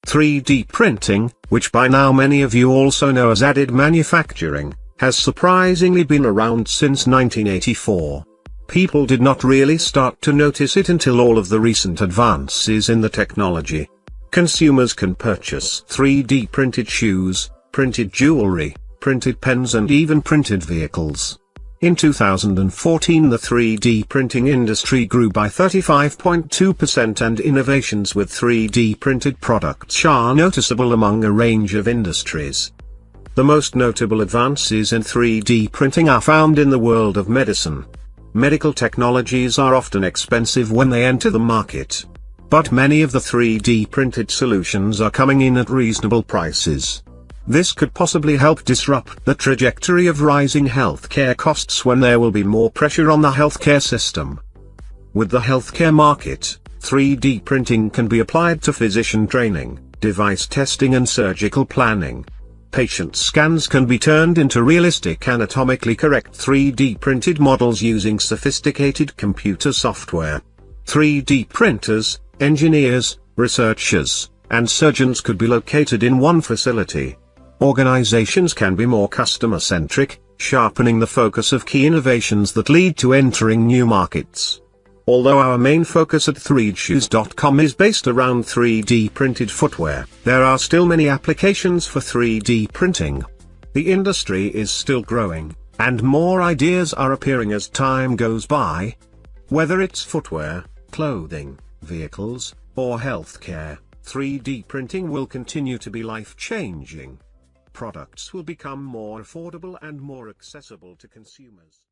3D printing, which by now many of you also know as additive manufacturing, has surprisingly been around since 1984. People did not really start to notice it until all of the recent advances in the technology. Consumers can purchase 3D printed shoes, printed jewelry, printed pens and even printed vehicles. In 2014 the 3D printing industry grew by 35.2% and innovations with 3D printed products are noticeable among a range of industries. The most notable advances in 3D printing are found in the world of medicine. Medical technologies are often expensive when they enter the market. But many of the 3D printed solutions are coming in at reasonable prices. This could possibly help disrupt the trajectory of rising healthcare costs when there will be more pressure on the healthcare system. With the healthcare market, 3D printing can be applied to physician training, device testing and surgical planning. Patient scans can be turned into realistic anatomically correct 3D printed models using sophisticated computer software. 3D printers, engineers, researchers, and surgeons could be located in one facility. Organizations can be more customer-centric, sharpening the focus of key innovations that lead to entering new markets. Although our main focus at 3dshoes.com is based around 3D printed footwear, there are still many applications for 3D printing. The industry is still growing, and more ideas are appearing as time goes by. Whether it's footwear, clothing, vehicles, or healthcare, 3D printing will continue to be life-changing. Products will become more affordable and more accessible to consumers.